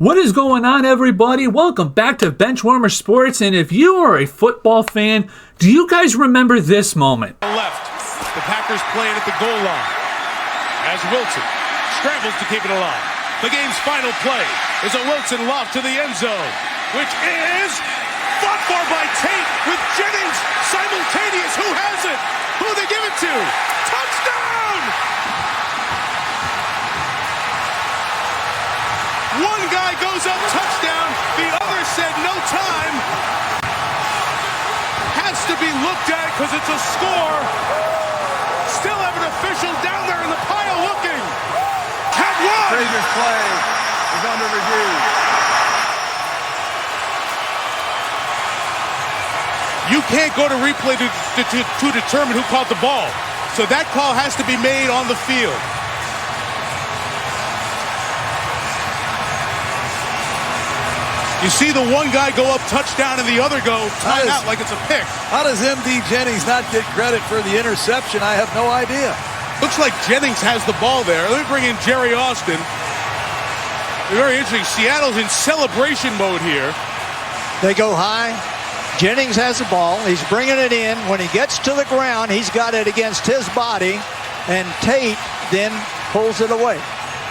What is going on, everybody? Welcome back to Benchwarmer Sports, and if you are a football fan, do you guys remember this moment? Left, the Packers playing at the goal line as Wilson scrambles to keep it alive. The game's final play is a Wilson loft to the end zone, which is fought for by Tate with Jennings simultaneous. Who has it? Who they give it to? Touchdown! One guy goes up, touchdown. The other said no time. Has to be looked at because it's a score. Still have an official down there in the pile looking. Had one. Previous play is under review. You can't go to replay to determine who caught the ball. So that call has to be made on the field. You see the one guy go up touchdown and the other go timeout like it's a pick. How does M.D. Jennings not get credit for the interception? I have no idea. Looks like Jennings has the ball there. Let me bring in Jerry Austin. Very interesting. Seattle's in celebration mode here. They go high. Jennings has the ball. He's bringing it in. When he gets to the ground, he's got it against his body, and Tate then pulls it away.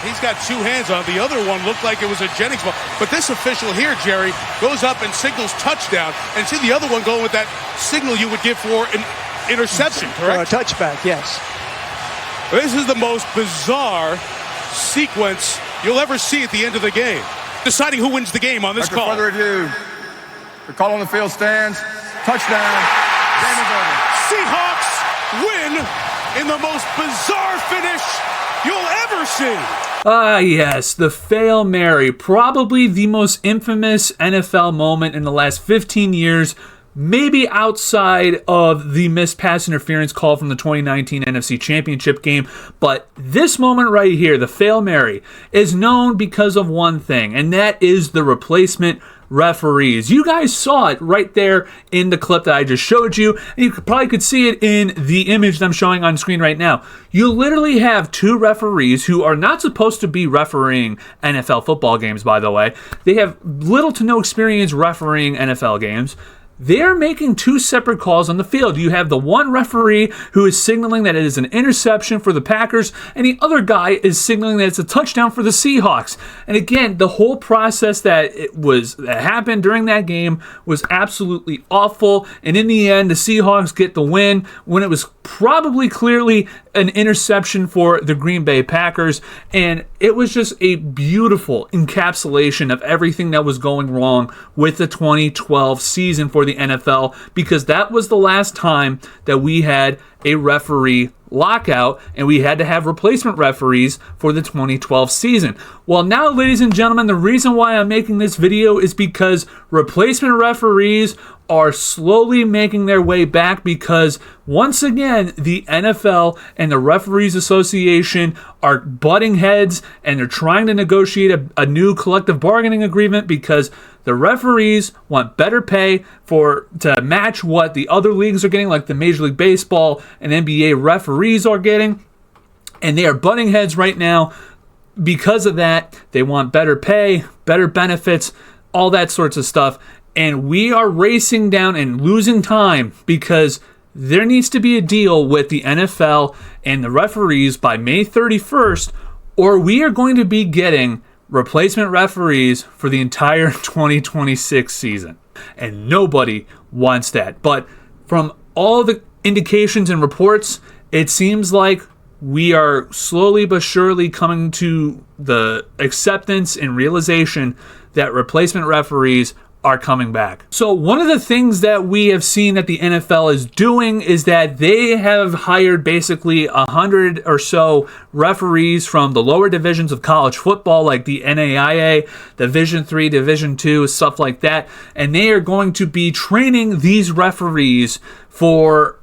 He's got two hands on it. The other one looked like it was a Jennings ball. But this official here, Jerry, goes up and signals touchdown. And see the other one going with that signal you would give for an interception, correct? For a touchback, yes. This is the most bizarre sequence you'll ever see at the end of the game. Deciding who wins the game on this After call. further review, the call on the field stands. Touchdown. Game is over. Seahawks win in the most bizarre finish you'll ever see. Ah, yes, the Fail Mary, probably the most infamous NFL moment in the last 15 years, maybe outside of the missed pass interference call from the 2019 NFC Championship game. But this moment right here, the Fail Mary, is known because of one thing, and that is the replacement referees. You guys saw it right there in the clip that I just showed you, and you probably could see it in the image that I'm showing on screen right now. You literally have two referees who are not supposed to be refereeing NFL football games, by the way. They have little to no experience refereeing NFL games. They're making two separate calls on the field. You have the one referee who is signaling that it is an interception for the Packers, and the other guy is signaling that it's a touchdown for the Seahawks. And again, the whole process that happened during that game was absolutely awful. And in the end, the Seahawks get the win when it was probably clearly an interception for the Green Bay Packers. And it was just a beautiful encapsulation of everything that was going wrong with the 2012 season for the NFL, because that was the last time that we had a referee lockout and we had to have replacement referees for the 2012 season. Well, now, ladies and gentlemen, the reason why I'm making this video is because replacement referees are slowly making their way back, because once again, the NFL and the Referees Association are butting heads and they're trying to negotiate a new collective bargaining agreement, because the referees want better pay to match what the other leagues are getting, like the Major League Baseball and NBA referees are getting. And they are butting heads right now. Because of that, they want better pay, better benefits, all that sorts of stuff. And we are racing down and losing time, because there needs to be a deal with the NFL and the referees by May 31st, or we are going to be getting replacement referees for the entire 2026 season. And nobody wants that. But from all the indications and reports, it seems like we are slowly but surely coming to the acceptance and realization that replacement referees are coming back. So one of the things that we have seen that the NFL is doing is that they have hired basically 100 or so referees from the lower divisions of college football, like the NAIA, Division III, Division II, stuff like that. And they are going to be training these referees for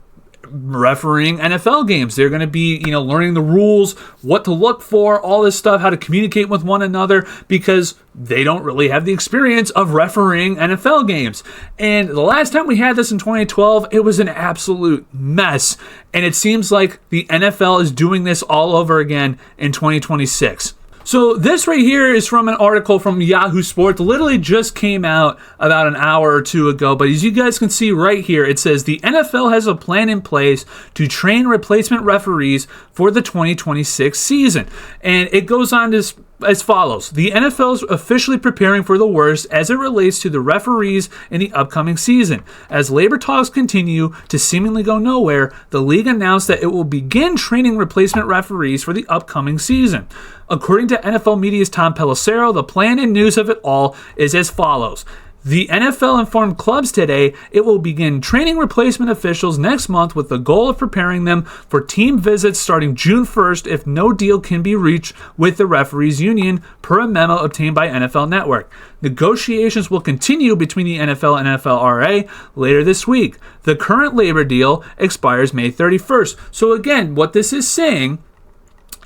refereeing NFL games. They're going to be, learning the rules, what to look for, all this stuff, how to communicate with one another, because they don't really have the experience of refereeing NFL games. And the last time we had this in 2012, it was an absolute mess. And it seems like the NFL is doing this all over again in 2026. So this right here is from an article from Yahoo Sports. Literally just came out about an hour or two ago. But as you guys can see right here, it says the NFL has a plan in place to train replacement referees for the 2026 season. And it goes on to as follows. The NFL is officially preparing for the worst as it relates to the referees in the upcoming season. As labor talks continue to seemingly go nowhere, the league announced that it will begin training replacement referees for the upcoming season. According to NFL Media's Tom Pelissero, the plan and news of it all is as follows. The NFL informed clubs today it will begin training replacement officials next month with the goal of preparing them for team visits starting June 1st if no deal can be reached with the referees union, per a memo obtained by NFL Network. Negotiations will continue between the NFL and NFLRA later this week. The current labor deal expires May 31st. So again, what this is saying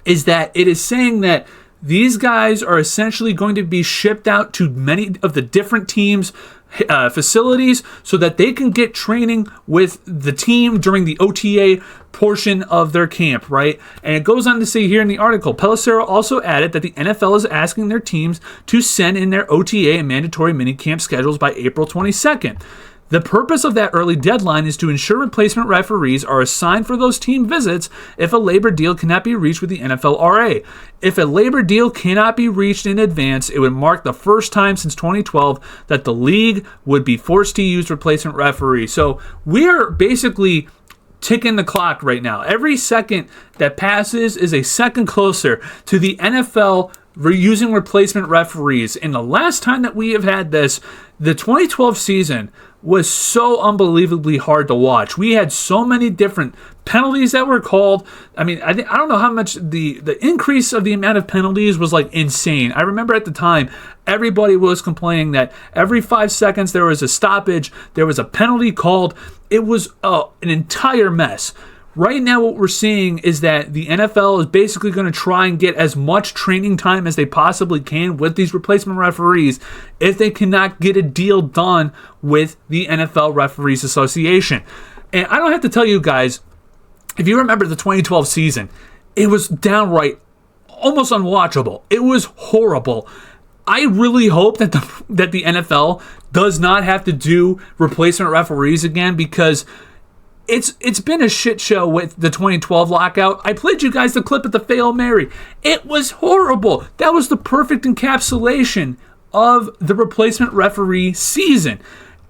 is that it is saying that these guys are essentially going to be shipped out to many of the different teams' facilities so that they can get training with the team during the OTA portion of their camp, right? And it goes on to say here in the article, Pelissero also added that the NFL is asking their teams to send in their OTA and mandatory minicamp schedules by April 22nd. The purpose of that early deadline is to ensure replacement referees are assigned for those team visits if a labor deal cannot be reached with the NFLRA. If a labor deal cannot be reached in advance, it would mark the first time since 2012 that the league would be forced to use replacement referees. So we're basically ticking the clock right now. Every second that passes is a second closer to the NFL using replacement referees. And the last time that we have had this, the 2012 season was so unbelievably hard to watch. We had so many different penalties that were called. I mean, I don't know how much the increase of the amount of penalties was like insane. I remember at the time, everybody was complaining that every 5 seconds there was a stoppage, there was a penalty called. It was an entire mess. Right now, what we're seeing is that the NFL is basically going to try and get as much training time as they possibly can with these replacement referees if they cannot get a deal done with the NFL Referees Association. And I don't have to tell you guys, if you remember the 2012 season, it was downright almost unwatchable. It was horrible. I really hope that the NFL does not have to do replacement referees again, because it's been a shit show with the 2012 lockout. I played you guys the clip at the Fail Mary. It was horrible. That was the perfect encapsulation of the replacement referee season.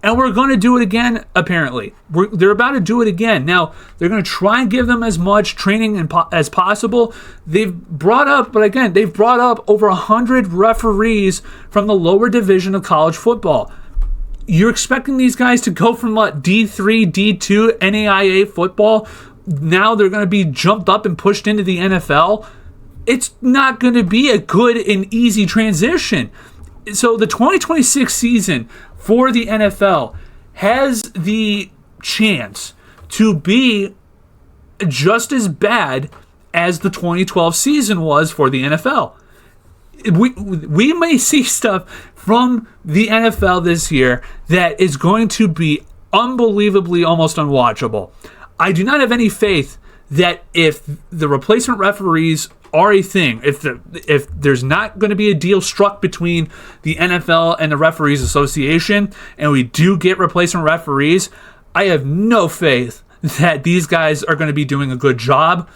And we're going to do it again, apparently. They're about to do it again. Now, they're going to try and give them as much training as possible. They've brought up over 100 referees from the lower division of college football. You're expecting these guys to go from D3, D2, NAIA football. Now they're going to be jumped up and pushed into the NFL. It's not going to be a good and easy transition. So the 2026 season for the NFL has the chance to be just as bad as the 2012 season was for the NFL. We may see stuff from the NFL this year that is going to be unbelievably almost unwatchable. I do not have any faith that if the replacement referees are a thing, if there's not going to be a deal struck between the NFL and the Referees Association, and we do get replacement referees, I have no faith that these guys are going to be doing a good job.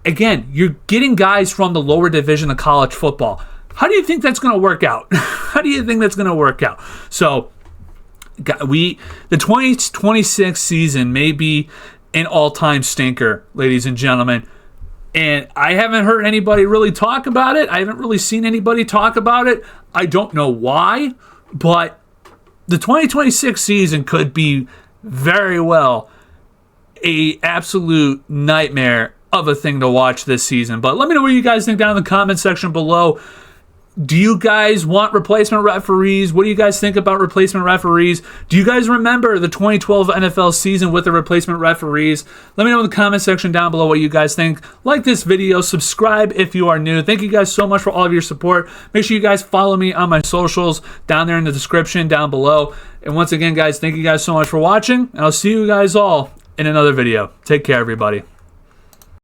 Again, you're getting guys from the lower division of college football. How do you think that's going to work out? How do you think that's going to work out? So, the 2026 season may be an all-time stinker, ladies and gentlemen. And I haven't heard anybody really talk about it. I haven't really seen anybody talk about it. I don't know why, but the 2026 season could be very well a absolute nightmare of a thing to watch this season. But let me know what you guys think down in the comment section below. Do you guys want replacement referees? What do you guys think about replacement referees? Do you guys remember the 2012 NFL season with the replacement referees? Let me know in the comment section down below what you guys think. Like this video, subscribe if you are new. Thank you guys so much for all of your support. Make sure you guys follow me on my socials down there in the description down below. And once again, guys, thank you guys so much for watching. And I'll see you guys all in another video. Take care, everybody.